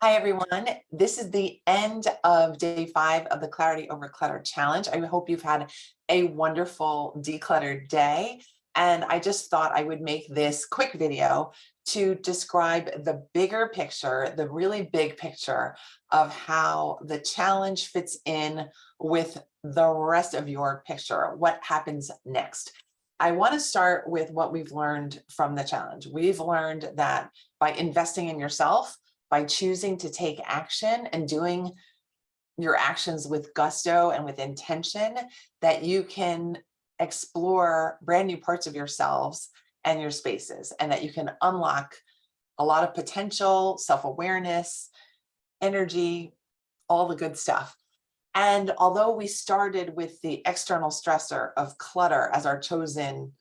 Hi, everyone. This is the end of day 5 of the Clarity Over Clutter Challenge. I hope you've had a wonderful decluttered day. And I just thought I would make this quick video to describe the bigger picture, the really big picture of how the challenge fits in with the rest of your picture, what happens next. I want to start with what we've learned from the challenge. We've learned that by investing in yourself, by choosing to take action and doing your actions with gusto and with intention, that you can explore brand new parts of yourselves and your spaces, and that you can unlock a lot of potential, self-awareness, energy, all the good stuff. And although we started with the external stressor of clutter as our chosen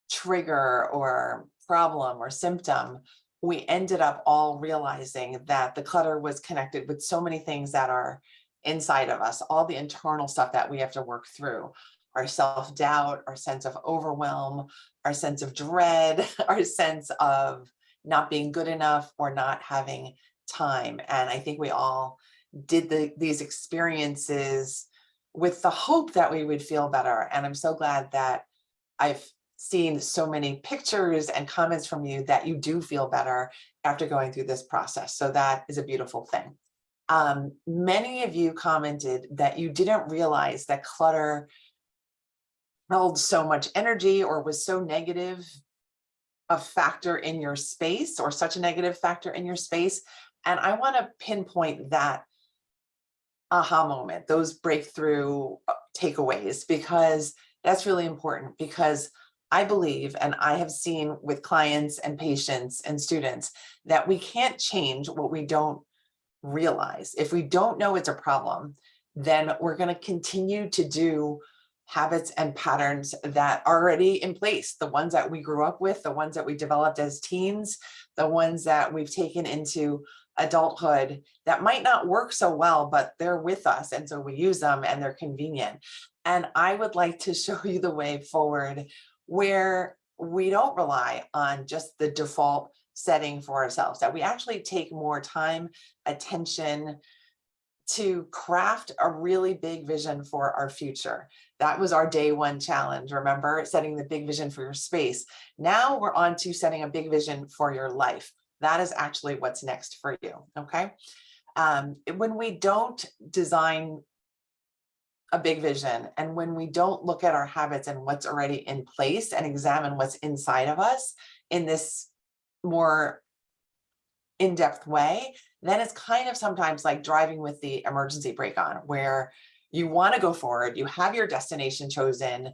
trigger or problem or symptom, we ended up all realizing that the clutter was connected with so many things that are inside of us, all the internal stuff that we have to work through, our self-doubt, our sense of overwhelm, our sense of dread, our sense of not being good enough or not having time. And I think we all did these experiences with the hope that we would feel better. And I'm so glad that I've seen so many pictures and comments from you that you do feel better after going through this process. So that is a beautiful thing. Many of you commented that you didn't realize that clutter held so much energy or was so negative a factor in your space, or such a negative factor in your space. And I want to pinpoint that aha moment, those breakthrough takeaways, because that's really important. Because I believe, and I have seen with clients and patients and students, that we can't change what we don't realize. If we don't know it's a problem, then we're going to continue to do habits and patterns that are already in place, the ones that we grew up with, the ones that we developed as teens, the ones that we've taken into adulthood that might not work so well, but they're with us. And so we use them and they're convenient. And I would like to show you the way forward where we don't rely on just the default setting for ourselves, that we actually take more time, attention to craft a really big vision for our future. That was our day 1 challenge. Remember, setting the big vision for your space. Now we're on to setting a big vision for your life. That is actually what's next for you. Okay. When we don't design a big vision, and when we don't look at our habits and what's already in place and examine what's inside of us in this more in-depth way, then it's kind of sometimes like driving with the emergency brake on, where you want to go forward, you have your destination chosen,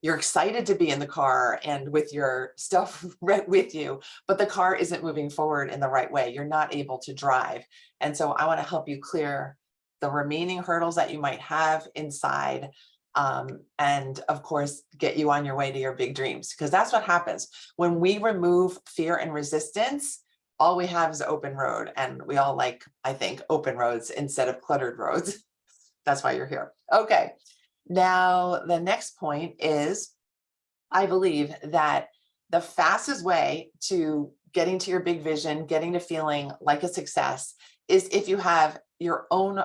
you're excited to be in the car and with your stuff right with you, but the car isn't moving forward in the right way. You're not able to drive. And so I want to help you clear the remaining hurdles that you might have inside, and of course, get you on your way to your big dreams. Because that's what happens when we remove fear and resistance. All we have is open road, and we all like, I think, open roads instead of cluttered roads. That's why you're here. Okay. Now, the next point is, I believe that the fastest way to getting to your big vision, getting to feeling like a success, is if you have your own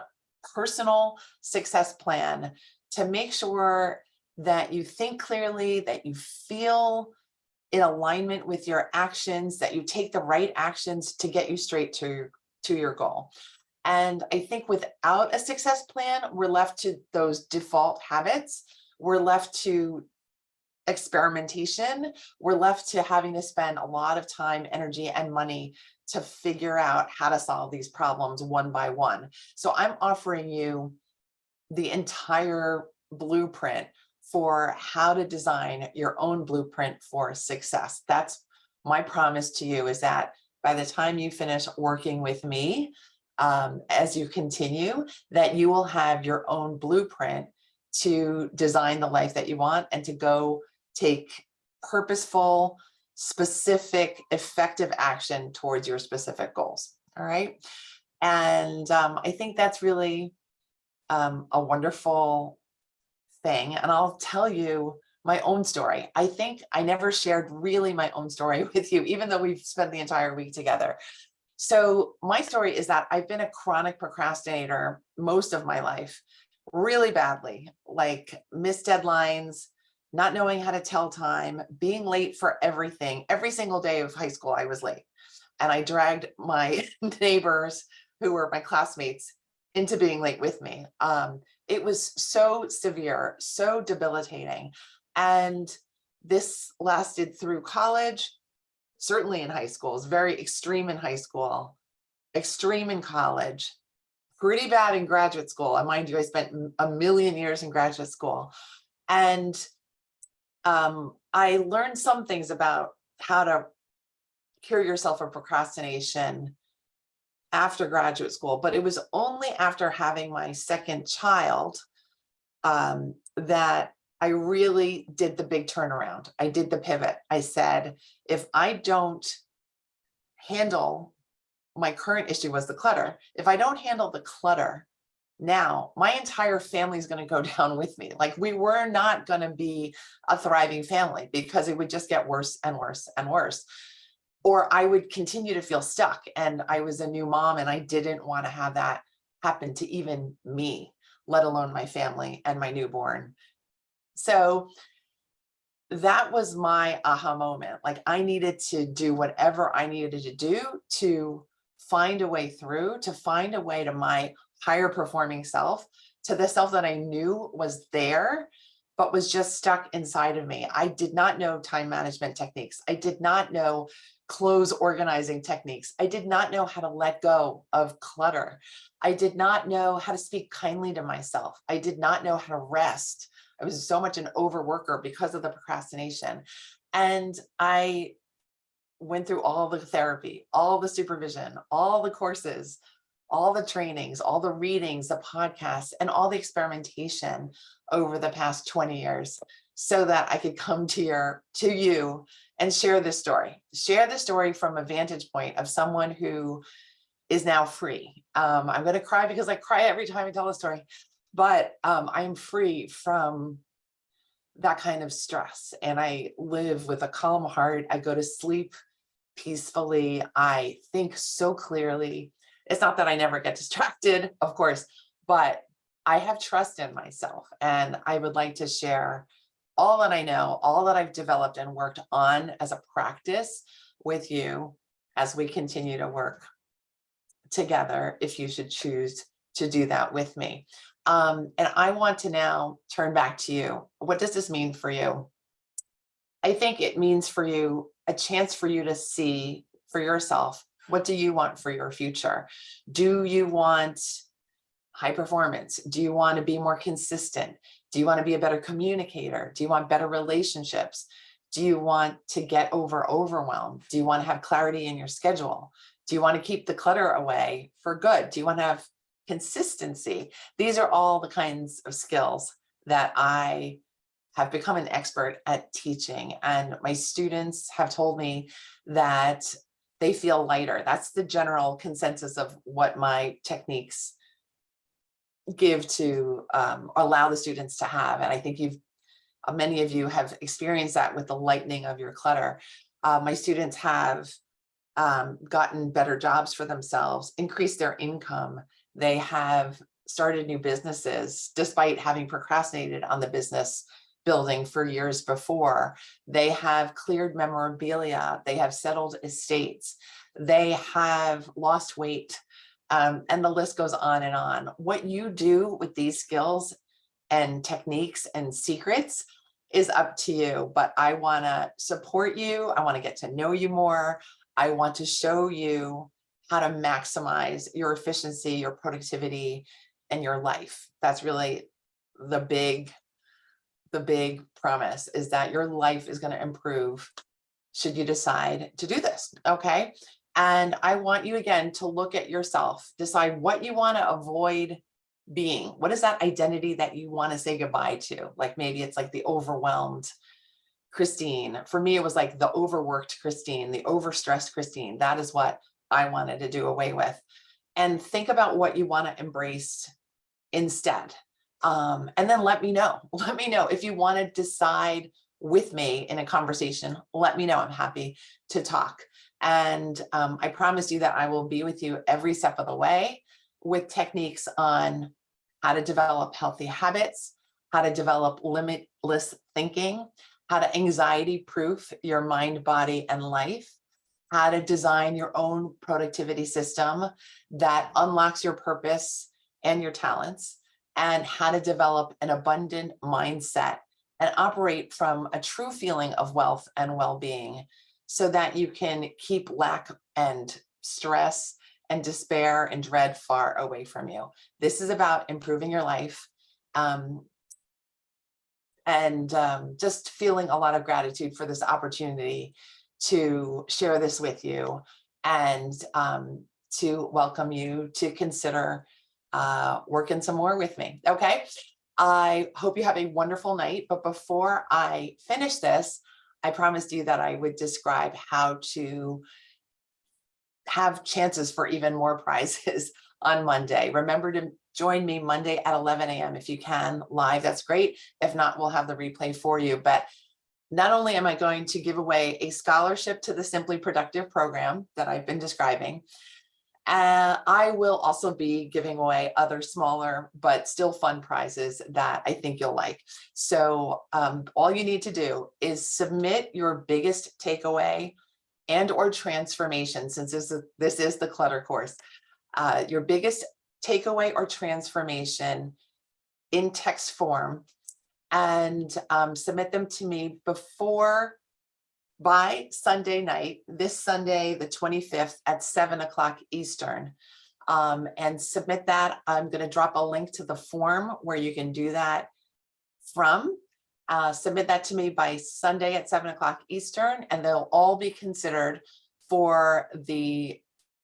personal success plan to make sure that you think clearly, that you feel in alignment with your actions, that you take the right actions to get you straight to your goal. And I think without a success plan, we're left to those default habits. We're left to experimentation. We're left to having to spend a lot of time, energy, and money to figure out how to solve these problems one by one. So I'm offering you the entire blueprint for how to design your own blueprint for success. That's my promise to you, is that by the time you finish working with me, as you continue, that you will have your own blueprint to design the life that you want and to go take purposeful, specific, effective action towards your specific goals. All right. And I think that's really a wonderful thing. And I'll tell you my own story. I think I never shared really my own story with you, even though we've spent the entire week together. So my story is that I've been a chronic procrastinator most of my life, really badly, like missed deadlines, not knowing how to tell time, being late for everything. Every single day of high school, I was late. And I dragged my neighbors, who were my classmates, into being late with me. It was so severe, so debilitating. And this lasted through college, certainly in high school. It was very extreme in high school, extreme in college, pretty bad in graduate school. And mind you, I spent a million years in graduate school. And I learned some things about how to cure yourself of procrastination after graduate school, but it was only after having my second child that I really did the big turnaround. I did the pivot. I said, if I don't handle, my current issue was the clutter. If I don't handle the clutter now, my entire family is going to go down with me. Like, we were not going to be a thriving family, because it would just get worse and worse and worse. Or I would continue to feel stuck. And I was a new mom, and I didn't want to have that happen to even me, let alone my family and my newborn. So that was my aha moment. Like, I needed to do whatever I needed to do to find a way through, to find a way to my higher performing self, to the self that I knew was there, but was just stuck inside of me. I did not know time management techniques. I did not know clothes organizing techniques. I did not know how to let go of clutter. I did not know how to speak kindly to myself. I did not know how to rest. I was so much an overworker because of the procrastination. And I went through all the therapy, all the supervision, all the courses, all the trainings, all the readings, the podcasts, and all the experimentation over the past 20 years, so that I could come to you and share this story from a vantage point of someone who is now free. I'm going to cry, because I cry every time I tell a story, but I'm free from that kind of stress, and I live with a calm heart. I go to sleep peacefully. I think so clearly. It's not that I never get distracted, of course, but I have trust in myself. And I would like to share all that I know, all that I've developed and worked on as a practice with you as we continue to work together, if you should choose to do that with me. And I want to now turn back to you. What does this mean for you? I think it means for you a chance for you to see for yourself, what do you want for your future? Do you want high performance? Do you want to be more consistent? Do you want to be a better communicator? Do you want better relationships? Do you want to get overwhelmed? Do you want to have clarity in your schedule? Do you want to keep the clutter away for good? Do you want to have consistency? These are all the kinds of skills that I have become an expert at teaching. And my students have told me that they feel lighter. That's the general consensus of what my techniques give to allow the students to have. And I think many of you have experienced that with the lightening of your clutter. My students have gotten better jobs for themselves, increased their income. They have started new businesses despite having procrastinated on the business building for years before. They have cleared memorabilia. They have settled estates. They have lost weight. And the list goes on and on. What you do with these skills and techniques and secrets is up to you, but I want to support you. I want to get to know you more. I want to show you how to maximize your efficiency, your productivity, and your life. That's really the big promise, is that your life is going to improve should you decide to do this. Okay. And I want you again to look at yourself, decide what you want to avoid being. What is that identity that you want to say goodbye to? Like, maybe it's like the overwhelmed Christine. For me, it was like the overworked Christine, the overstressed Christine. That is what I wanted to do away with. And think about what you want to embrace instead. And then let me know. Let me know if you want to decide with me in a conversation. Let me know. I'm happy to talk. And I promise you that I will be with you every step of the way with techniques on how to develop healthy habits, how to develop limitless thinking, how to anxiety-proof your mind, body, and life, how to design your own productivity system that unlocks your purpose and your talents, and how to develop an abundant mindset and operate from a true feeling of wealth and well-being so that you can keep lack and stress and despair and dread far away from you. This is about improving your life, just feeling a lot of gratitude for this opportunity to share this with you, and to welcome you to consider working some more with me. Okay. I hope you have a wonderful night. But before I finish this, I promised you that I would describe how to have chances for even more prizes on Monday. Remember to join me Monday at 11 a.m. if you can live. That's great. If not, we'll have the replay for you. But not only am I going to give away a scholarship to the Simply Productive program that I've been describing, I will also be giving away other smaller but still fun prizes that I think you'll like. So all you need to do is submit your biggest takeaway and or transformation, since this is the Clutter course, your biggest takeaway or transformation in text form, and submit them to me by Sunday night, this Sunday, the 25th at 7 o'clock Eastern, and submit that. I'm going to drop a link to the form where you can do that from. Submit that to me by Sunday at 7 o'clock Eastern, and they'll all be considered for the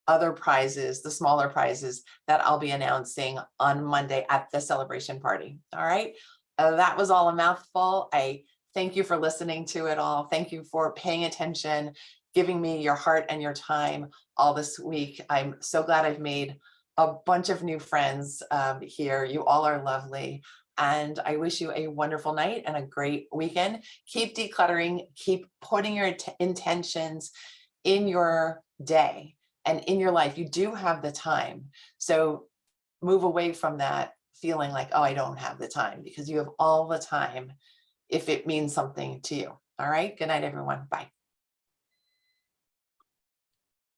other prizes, the smaller prizes that I'll be announcing on Monday at the celebration party. All right. That was all a mouthful. I thank you for listening to it all. Thank you for paying attention, giving me your heart and your time all this week. I'm so glad I've made a bunch of new friends here. You all are lovely. And I wish you a wonderful night and a great weekend. Keep decluttering, keep putting your intentions in your day and in your life. You do have the time. So move away from that feeling like, oh, I don't have the time, because you have all the time if it means something to you. All right. Good night, everyone. Bye.